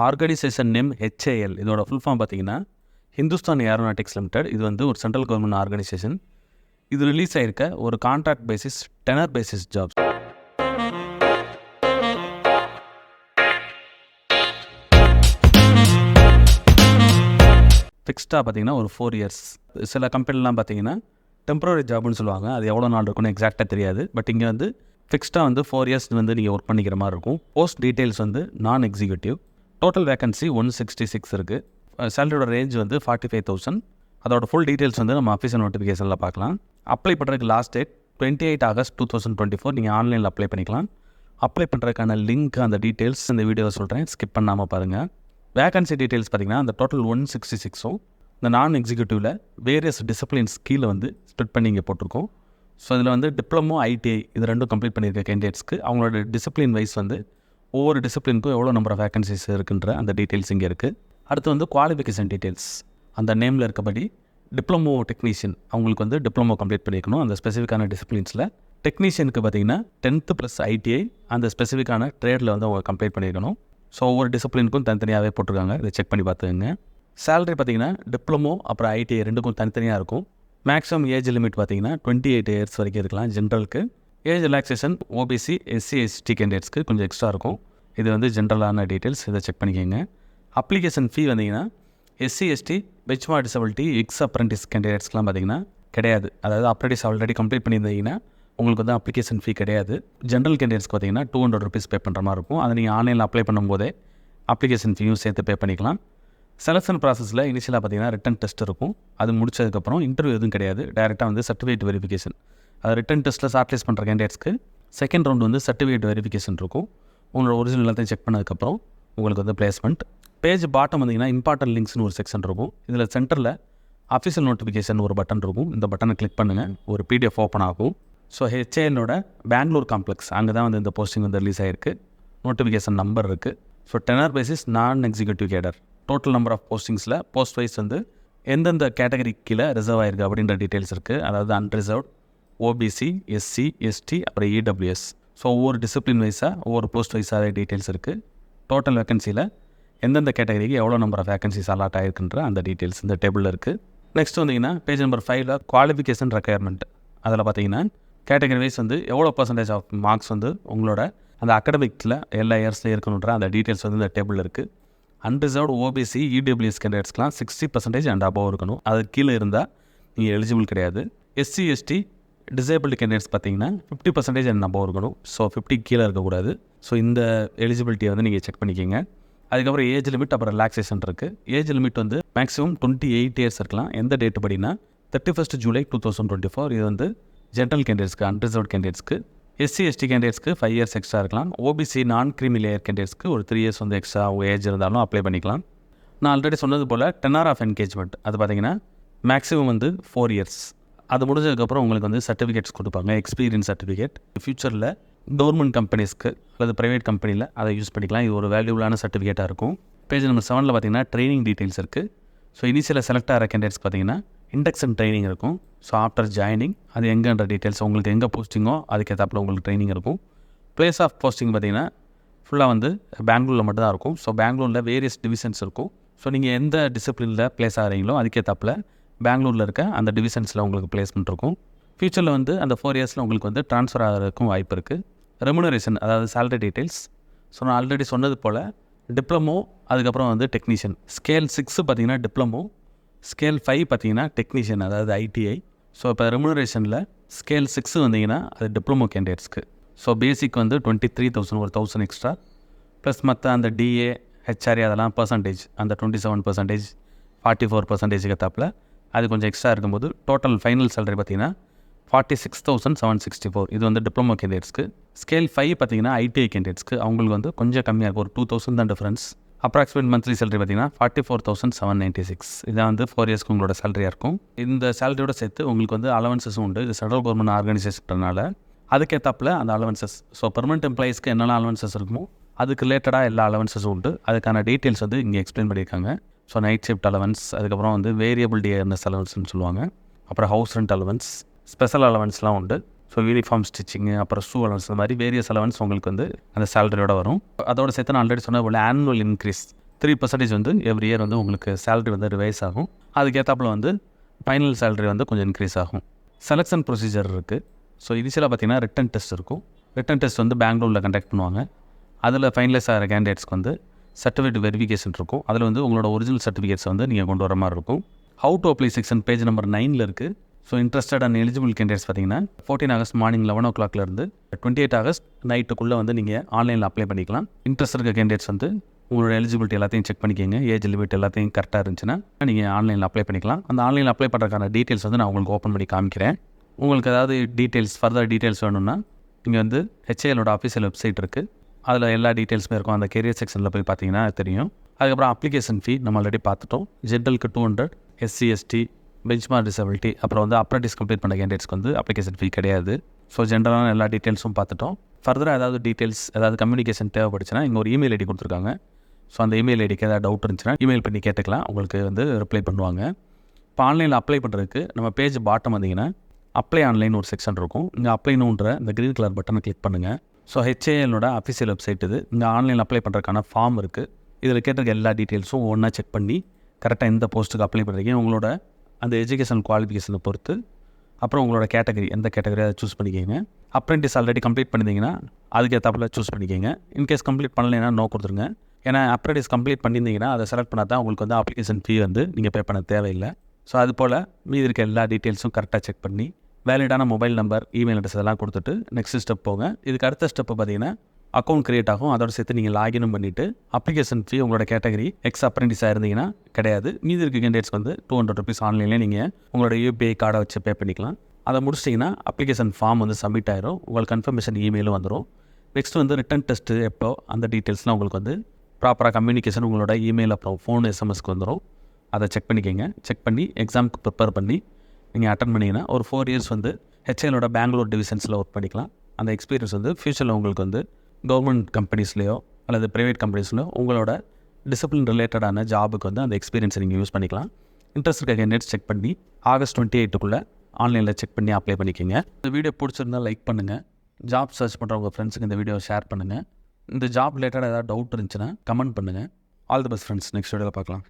Organisation name HAL. இதோட full form பார்த்தீங்கன்னா ஹிந்துஸ்தான் ஏரோநாட்டிக்ஸ் லிமிடெட். இது வந்து ஒரு சென்ட்ரல் கவர்மெண்ட் ஆர்கனைசேஷன். இது ரிலீஸ் ஆகிருக்க ஒரு contract basis, tenure basis jobs. ஃபிக்ஸ்டாக பார்த்தீங்கன்னா ஒரு 4 years. சில கம்பெனிலாம் பார்த்தீங்கன்னா டெம்பரரி ஜாப்னு சொல்லுவாங்க. அது எவ்வளோ நாள் இருக்குன்னு எக்ஸாக்டாக தெரியாது. பட் இங்கே வந்து ஃபிக்ஸ்டாக வந்து 4 years வந்து நீங்கள் ஒர்க் பண்ணிக்கிற மாதிரி இருக்கும். போஸ்ட் டீட்டெயில்ஸ் வந்து நான் எக்ஸிக்யூட்டிவ். டோட்டல் வேகன்சி 166 இருக்குது. சேலரியோட ரேஞ்ச் வந்து 45,000. அதோட ஃபுல் டீட்டெயில்ஸ் வந்து நம்ம அஃபிஷியல் நோட்டிஃபிகேஷனில் பார்க்கலாம். அப்ளை பண்ணுறதுக்கு லாஸ்ட் டேட் 28 August 2024. நீங்கள் ஆன்லைனில் அப்ளை பண்ணிக்கலாம். அப்ளை பண்ணுறதுக்கான லிங்க், அந்த டீட்டெயில்ஸ் இந்த வீடியோவை சொல்கிறேன், ஸ்கிப் பண்ணாமல் பாருங்கள். வேகன்சி டீட்டெயில்ஸ் பார்த்திங்கன்னா அந்த டோட்டல் 166ம் இந்த நான் எக்ஸிக்யூட்டிவில் வேரியஸ் டிசிப்ளின்ஸ் கீழே வந்து ஸ்ப்ளிட் பண்ணி இங்கே போட்டிருக்கோம். ஸோ இதில் வந்து டிப்ளமோ, ITI இது ரெண்டும் கம்ப்ளீட் பண்ணியிருக்க கேண்டிடேட்ஸ்க்கு அவங்களோட டிசிப்ளின் வைஸ் வந்து ஒவ்வொரு டிசிப்ளினுக்கும் எவ்வளோ நம்பர் ஆஃப் வேகன்சிஸ் இருக்குன்ற அந்த டீட்டெயில்ஸ் இங்கே இருக்குது. அடுத்து வந்து குவாலிஃபிகேஷன் டீட்டெயில்ஸ். அந்த நேமில் இருக்கபடி டிப்ளமோ டெக்னீஷியன் அவங்களுக்கு வந்து டிப்ளமோ கம்ப்ளீட் பண்ணியிருக்கணும் அந்த ஸ்பெசிஃபிக்கான டிசிப்ளின்ஸில். டெக்னீஷியனுக்கு பார்த்தீங்கன்னா 10th + ITI அந்த ஸ்பெசிஃபிக்கான ட்ரேடில் வந்து அவங்க கம்ப்ளீட் பண்ணியிருக்கணும். ஸோ ஒவ்வொரு டிசிப்ளினுக்கும் தனித்தனியாகவே போட்டிருக்காங்க. இதை செக் பண்ணி பார்த்துக்கங்க. சேலரி பார்த்தீங்கன்னா டிப்ளமோ அப்புறம் ITI ரெண்டுக்கும் தனித்தனியாக இருக்கும். மேக்ஸிமம் ஏஜ் லிமிட் பார்த்தீங்கன்னா 28 years வரைக்கும் இருக்கலாம் ஜென்ரலுக்கு. Age relaxation OBC, SC, ST கேண்டிடேட்ஸ்க்கு கொஞ்சம் எக்ஸ்ட்ரா இருக்கும். இது வந்து ஜென்ரலான டீட்டெயில்ஸ், இதை செக் பண்ணிக்கோங்க. அப்ளிகேஷன் ஃபீ வந்தீங்கன்னா SC, ST, benchmark disability, apprentice கேண்டிடேட்ஸ்க்குலாம் பார்த்தீங்கன்னா கிடையாது. அதாவது அப்ரெண்டிஸ் ஆல்ரெடி கம்ப்ளீட் பண்ணியிருந்தீங்கன்னா உங்களுக்கு வந்து அப்ளிகேஷன் ஃபீ கிடையாது. ஜென்ரல் கேண்டிடேட்ஸ்க்கு பார்த்தீங்கன்னா 200 rupees பே பண்ணுற மாதிரி இருக்கும். அதை நீங்கள் ஆன்லைனில் அப்ளை பண்ணும்போதே அப்ளிகேஷன் ஃபீயும் சேர்த்து பே பண்ணிக்கலாம். செலக்ஷன் ப்ராசஸில் இனிஷியலாக பார்த்தீங்கன்னா ரிட்டன் டெஸ்ட் இருக்கும். அது முடிச்சதுக்கப்புறம் இன்டர்வியூ எதுவும் கிடையாது. டேரெக்டாக வந்து சர்டிஃபிகேட் வெரிஃபிகேஷன். அது ரிட்டன் டெஸ்ட்டில் ஷார்ட்லிஸ்ட் பண்ணுற கேண்டிடேட்ஸ்க்கு செகண்ட் ரவுண்ட் வந்து சர்டிஃபிகேட் வெரிஃபிகேஷன் இருக்கும். உங்களோட ஒரிஜினல் எல்லாத்தையும் செக் பண்ணதுக்கப்புறம் உங்களுக்கு வந்து பிளேஸ்மெண்ட். பேஜ் பாட்டம் வந்தீங்கன்னா இம்பார்ட்டன்ட் லிங்க்ஸ்னு ஒரு செக்ஷன் இருக்கும். இதில் சென்டரில் அஃபிஷியல் நோட்டிஃபிகேஷன் ஒரு பட்டன் இருக்கும். இந்த பட்டனை கிளிக் பண்ணுங்கள், ஒரு PDF ஓப்பன் ஆகும். ஸோ HALோட பெங்களூர் காம்ப்ளெக்ஸ் அங்கே தான் வந்து இந்த போஸ்டிங் வந்து ரிலீஸ் ஆகிருக்கு. நோட்டிஃபிகேஷன் நம்பர் இருக்குது. So tenure basis non executive cadre. Total number of போஸ்டிங்ஸில் போஸ்ட் வைஸ் வந்து எந்தெந்த கேட்டகரி கீழே ரிசர்வ் ஆகிருக்கு அப்படின்ற டீட்டெயில்ஸ் இருக்குது. அதாவது அன்ரிசர்வ்ட், OBC, SC, ST அப்புறம் EWS. ஸோ ஒவ்வொரு டிசிப்ளின் வைஸாக ஒவ்வொரு போஸ்ட் வைஸாக டீட்டெயில்ஸ் இருக்குது. டோட்டல் வேகன்சியில் எந்தெந்த கேட்டகரிக்கு எவ்வளோ நம்பர் ஆஃப் வேகன்சிஸ் அலாட் ஆகிருக்குன்ற அந்த டீட்டெயில்ஸ் இந்த டேபிளில் இருக்குது. நெக்ஸ்ட் வந்தீங்கன்னா பேஜ் நம்பர் 5ல் குவாலிஃபிகேஷன் ரெக்யர்மெண்ட். அதில் பார்த்தீங்கன்னா கேட்டகரி வைஸ் வந்து எவ்வளோ % ஆஃப் மார்க்ஸ் வந்து உங்களோட அந்த அகடமிக்கில் எல்லா இயர்ஸ்லையும் இருக்கணுன்ற அந்த டீட்டெயில்ஸ் வந்து இந்த டேபிளில் இருக்குது. Unreserved OBC, EWS கேண்டிடேட்ஸ்க்குலாம் 60% and above இருக்கணும். அது கீழே இருந்தால் நீங்கள் எலிஜிபிள் கிடையாது. SC, ST, டிசேபிள்டு கேண்டிடேட்ஸ் பார்த்தீங்கன்னா 50% அண்ட் அபோவ் இருக்கணும். ஸோ 50 கீழே இருக்கக்கூடாது. ஸோ இந்த எலிஜிபிலிட்டியை வந்து நீங்கள் செக் பண்ணிக்கோங்க. அதுக்கப்புறம் ஏஜ் லிமிட் அப்புறம் ரிலாக்ஸேஷன் இருக்குது. ஏஜ் லிமிட் வந்து மேக்ஸிமம் 28 years இருக்கலாம். எந்த டேட் படினா 31st July 2024. இது வந்து ஜென்ரல் கேண்டிடேட்ஸ்க்கு, அன்ரிசர்வ்ட் கேண்டிடேட்ஸ்க்கு. SC, ST கேண்டிடேட்ஸ்க்கு 5 years எக்ஸ்ட்ரா இருக்கலாம். OBC, நான் கிரீமி லேயர் கேண்டிடேட்ஸ்க்கு ஒரு 3 years வந்து எக்ஸ்ட்ரா ஏஜ் இருந்தாலும் அப்ளை பண்ணிக்கலாம். நான் ஆல்ரெடி சொன்னது போல் டெனர் ஆஃப் என்கேஜ்மெண்ட் அது பார்த்தீங்கன்னா மேக்ஸிமம் வந்து 4 years. அது முடிஞ்சதுக்கப்புறம் உங்களுக்கு வந்து சர்டிஃபிகேட்ஸ் கொடுப்பாங்க, எக்ஸ்பீரியன்ஸ் சர்டிஃபிகேட். ஃப்யூச்சரில் கவர்மெண்ட் கம்பெனிஸ்க்கு அல்லது ப்ரைவேட் கம்பெனியில் அதை யூஸ் பண்ணிக்கலாம். இது ஒரு வேல்யூபிளான சர்டிஃபிகேட்டாக இருக்கும். பேஜ் நம்பர் 7ல் பார்த்தீங்கன்னா ட்ரைனிங் டீட்டெயில்ஸ் இருக்குது. ஸோ இனிஷியலாக செலக்ட் ஆகிற கேண்டிடேட்ஸ் பார்த்தீங்கன்னா இண்டக்ஷன் ட்ரைனிங் இருக்கும். ஸோ ஆஃப்டர் ஜாயினிங் அது எங்கேன்ற டீட்டெயில்ஸ் உங்களுக்கு எங்கே போஸ்டிங்கோ அதுக்கேற்றாப்பில் உங்களுக்கு ட்ரைனிங் இருக்கும். பிளேஸ் ஆஃப் போஸ்டிங் பார்த்தீங்கன்னா ஃபுல்லாக வந்து பெங்களூரில் மட்டும் தான் இருக்கும். ஸோ பெங்களூரில் வேரியஸ் டிவிஷன்ஸ் இருக்கும். ஸோ நீங்கள் எந்த டிசிப்ளினில் பிளேஸ் ஆகிறீங்களோ அதுக்கேற்றாப்பில் பெங்களூரில் இருக்க அந்த டிவிஷன்ஸில் உங்களுக்கு பிளேஸ்மெண்ட் இருக்கும். ஃப்யூச்சரில் வந்து அந்த 4 yearsல உங்களுக்கு வந்து ட்ரான்ஸ்ஃபர் ஆகிறதுக்கும் வாய்ப்பு இருக்குது. ரெமுனரேஷன் அதாவது சேலரி டீட்டெயில்ஸ். ஸோ நான் ஆல்ரெடி சொன்னது போல் டிப்ளமோ, அதுக்கப்புறம் வந்து டெக்னீஷியன். ஸ்கேல் 6 பார்த்தீங்கன்னா டிப்ளமோ, ஸ்கேல் 5 பார்த்தீங்கன்னா டெக்னீஷியன் அதாவது ITI. ஸோ இப்போ ரெமுனரேஷனில் ஸ்கேல் 6 வந்தீங்கன்னா அது டிப்ளமோ கேண்டிடேட்ஸ்க்கு. ஸோ பேசிக் வந்து 23,000 ஒரு 1000 எக்ஸ்ட்ரா ப்ளஸ் மற்ற அந்த DA, HRA அதெல்லாம் பர்சன்டேஜ் அந்த 27%, 44% ஏற்றாப்பில் அது கொஞ்சம் எக்ஸ்ட்ரா இருக்கும்போது டோட்டல் ஃபைனல் சேலரி பார்த்தீங்கன்னா 46,764. இது வந்து டிப்ளமோ கேண்டிடேட்ஸ்க்கு. ஸ்கேல் 5 பார்த்தீங்கன்னா ITI கேண்டிடேட்ஸ்க்கு. அவங்களுக்கு வந்து கொஞ்சம் கம்மியாக இருக்கும், ஒரு 2,000 தான் டிஃப்ரென்ஸ். அப்ராக்சிமேட் மந்த்லி சேலரி பார்த்தீங்கன்னா 44,796. இதான் வந்து 4 yearsக்கு உங்களோட சேலரியாக இருக்கும். இந்த சேலரியோட சேர்த்து உங்களுக்கு வந்து அலவன்சஸும் உண்டு. இது சென்ட்ரல் கவர்மெண்ட் ஆர்கனைசேஷன்றனால அதுக்கேற்றாப்பில் அந்த அலவன்சஸ். ஸோ பெர்மனெண்ட் எம்ப்ளாயிஸ்க்கு என்னென்ன அலவன்சஸ் இருக்குமோ அதுக்கு ரிலேட்டடாக எல்லா அலவன்சஸும் உண்டு. அதுக்கான டீட்டெயில்ஸ் வந்து இங்கே எக்ஸ்பிளைன் பண்ணியிருக்காங்க. ஸோ நைட் ஷிஃப்ட் அலவன்ஸ், அதுக்கப்புறம் வந்து வேரியபிள் டியர்னஸ் அலவன்ஸ்னு சொல்லுவாங்க. அப்புறம் ஹவுஸ் ரெண்ட் அலவன்ஸ், ஸ்பெஷல் அலவன்ஸ்லாம் உண்டு. ஸோ யூனிஃபார்ம் ஸ்டிச்சிங்கு, அப்புறம் ஷூ அலவன்ஸ், இந்த மாதிரி வேரியஸ் அலவன்ஸ் உங்களுக்கு வந்து அந்த சேலரியோட வரும். அதோட சேர்த்து நான் ஆல்ரெடி சொன்ன போல் ஆனுவல் இன்க்ரீஸ் 3% வந்து எவ்ரி இயர் வந்து உங்களுக்கு சேலரி வந்து ரிவைஸ் ஆகும். அதுக்கேற்றாப்புல வந்து ஃபைனல் சேலரி வந்து கொஞ்சம் இன்க்ரீஸ் ஆகும். செலெக்ஷன் ப்ரொசீஜர் இருக்குது. ஸோ இனிஷியலாக பார்த்தீங்கன்னா ரிட்டன் டெஸ்ட் இருக்கும். ரிட்டன் டெஸ்ட் வந்து பெங்களூரில் கண்டக்ட் பண்ணுவாங்க. அதில் ஃபைனலைஸ் ஆகிற கேண்டிடேட்ஸ்க்கு வந்து சர்டிஃபிகேட் வெரிஃபிகேஷன் இருக்கும். அதில் வந்து உங்களோட ஒரிஜினல் சர்டிஃபிகேட்ஸ் வந்து நீங்கள் கொண்டு வர மாதிரி இருக்கும். How to apply section page number 9 இருக்குது. So interested and eligible candidates பார்த்தீங்கன்னா 14 ஆகஸ்ட் மார்னிங் 11 o'clockலேருந்து 28 ஆகஸ்ட் நைட்டுக்குள்ளே வந்து நீங்கள் ஆன்லைனில் அப்ளை பண்ணிக்கலாம். இன்ட்ரெஸ்ட் இருக்க கேண்டிடேட்ஸ் வந்து உங்களோட எலிஜிபிலிட்டி எல்லாத்தையும் செக் பண்ணிக்கோங்க. ஏஜ் லிமிட் எல்லாத்தையும் கரெக்டாக இருந்துச்சுன்னா நீங்கள் ஆன்லைனில் அப்ளை பண்ணிக்கலாம். அந்த ஆன்லைனில் அப்ளை பண்ணுறதுக்கான டீட்டெயில்ஸ் வந்து நான் உங்களுக்கு ஓப்பன் பண்ணி காமிக்கிறேன். உங்களுக்கு ஏதாவது ஃபர்தர் டீட்டெயில்ஸ் வேணும்னா இங்கே வந்து ஹெச்ஏஎலோட அஃபிஷியல் வெப்சைட் இருக்குது. அதில் எல்லா டீட்டெயில்ஸுமே இருக்கும். அந்த கெரியர் செக்ஷனில் போய் பார்த்தீங்கன்னா தெரியும். அதுக்கப்புறம் அப்ளிகேஷன் ஃபீ நம்ம ஆல்ரெடி பார்த்துட்டோம். ஜென்ரலுக்கு 200, எஸ்சி எஸ்டி, பெஞ்ச்மார்க் டிசபிலிட்டி, அப்புறம் வந்து அப்ரண்டிஸ் கம்ப்ளீட் பண்ண கேண்டிடேட்ஸ்க்கு வந்து அப்ளிகேஷன் ஃபீ கிடையாது. ஸோ ஜென்ரலான எல்லா டீட்டெயில்ஸும் பார்த்துட்டோம். ஃபர்தராக ஏதாவது டீட்டெயில்ஸ் ஏதாவது கம்யூனிகேஷன் தேவைப்படுச்சுன்னா இங்கே ஒரு இமெயில் ஐடி கொடுத்துருக்காங்க. ஸோ அந்த இமெயில் ஐடிக்கு ஏதாவது டவுட் இருந்துச்சுன்னா இமெயில் பண்ணி கேட்டுக்கலாம். உங்களுக்கு வந்து ரிப்ளை பண்ணுவாங்க. இப்போ ஆன்லைனில் அப்ளை பண்ணுறதுக்கு நம்ம பேஜ் பாட்டம் வந்தீங்கன்னா அப்ளை ஆன்லைன் ஒரு செக்ஷன் இருக்கும். இங்கே அப்ளைனுன்ற இந்த க்ரீன் கலர் பட்டனை கிளிக் பண்ணுங்கள். ஸோ ஹெச்ஏஎலோட அஃபிஷியல் வெப்சைட் இது. இங்கே ஆன்லைனில் அப்ளை பண்ணுறதுக்கான ஃபார்ம் இருக்குது. இதில் கேட்டிருக்க எல்லா டீட்டெயில்ஸும் ஒன்றா செக் பண்ணி கரெக்டாக எந்த போஸ்ட்டுக்கு அப்ளை பண்ணுறீங்க, உங்களோட அந்த எஜுகேஷன் குவாலிஃபிகேஷனை பொறுத்து, அப்புறம் உங்களோட கேட்டகரி எந்த கேட்டகரி அதை சூஸ் பண்ணிக்கோங்க. அப்ரெண்டிஸ் ஆல்ரெடி கம்ப்ளீட் பண்ணியிருந்தீங்கன்னா அதுக்கேற்றாப்புல சூஸ் பண்ணிக்கோங்க. இன்கேஸ் கம்ப்ளீட் பண்ணலைன்னா நோ கொடுத்துருங்க. ஏன்னா அப்ரெண்டிஸ் கம்ப்ளீட் பண்ணியிருந்தீங்கன்னா அதை செலக்ட் பண்ணால் தான் உங்களுக்கு வந்து அப்ளிகேஷன் ஃபீ வந்து நீங்கள் பே பண்ண தேவையில்லை. ஸோ அது போல் மீதி இருக்க எல்லா டீட்டெயில்ஸும் கரெக்டாக செக் பண்ணி வேலிடான மொபைல் நம்பர், இமெயில் அட்ரஸ் இதெல்லாம் கொடுத்துட்டு நெக்ஸ்ட் ஸ்டெப் போங்க. இதுக்கு அடுத்த ஸ்டெப்பு பார்த்தீங்கன்னா அக்கௌண்ட் க்ரியேட் ஆகும். அதோட சேர்த்து நீங்கள் லாகினும் பண்ணிவிட்டு அப்ளிகேஷன் ஃபீ உங்களோட கேட்டகரி எக்ஸ் அப்ரெண்டிஸாக இருந்தீங்கன்னா கிடையாது. மீதி இருக்க கேண்டிடேட்ஸ்க்கு வந்து 200 rupees ஆன்லைன்லேயே நீங்கள் உங்களோட யூபிஐ கார்டை வச்சு பே பண்ணிக்கலாம். அதை முடிச்சிட்டிங்கன்னா அப்ளிகேஷன் ஃபார்ம் வந்து சப்மிட் ஆயிரும். உங்களுக்கு கன்ஃபர்மேஷன் இமெயிலும் வந்துடும். நெக்ஸ்ட் வந்து ரிட்டன் டெஸ்ட்டு எப்போ அந்த டீட்டெயில்ஸ்லாம் உங்களுக்கு வந்து ப்ராப்பராக கம்யூனிகேஷன் உங்களோட இமெயில் அப்புறம் ஃபோன் எஸ்எம்எஸ்க்கு வந்துடும். அதை செக் பண்ணிக்கோங்க. செக் பண்ணி எக்ஸாமுக்கு ப்ரிப்பேர் பண்ணி நீங்கள் அட்டன் பண்ணிங்கன்னா ஒரு 4 years வந்து ஹெச்ஏஎலோட பெங்களூர் டிவிஷன்ஸில் ஒர்க் பண்ணிக்கலாம். அந்த எக்ஸ்பீரியன்ஸ் வந்து ஃப்யூச்சரில் உங்களுக்கு வந்து கவர்மெண்ட் கம்பெனிஸ்லையோ அல்லது ப்ரைவேட் கம்பெனிஸ்லையோ உங்களோட டிசிப்ளின் ரிலேட்டடான ஜாபுக்கு வந்து அந்த எக்ஸ்பீரியன்ஸை நீங்கள் யூஸ் பண்ணிக்கலாம். இன்ட்ரெஸ்ட் இருக்க கேண்டிடேட்ஸ் செக் பண்ணி ஆகஸ்ட் 28க்குள்ளே ஆன்லைனில் செக் பண்ணி அப்ளை பண்ணிக்கோங்க. இந்த வீடியோ பிடிச்சிருந்தால் லைக் பண்ணுங்கள். ஜாப் சர்ச் பண்ணுற உங்கள் ஃப்ரெண்ட்ஸுக்கு இந்த வீடியோவை ஷேர் பண்ணுங்கள். இந்த ஜாப் ரிலேட்டடாக ஏதாவது டவுட் இருந்துச்சுன்னா கமெண்ட் பண்ணுங்கள். All the best friends. Next வீடியோவில் பார்க்கலாம்.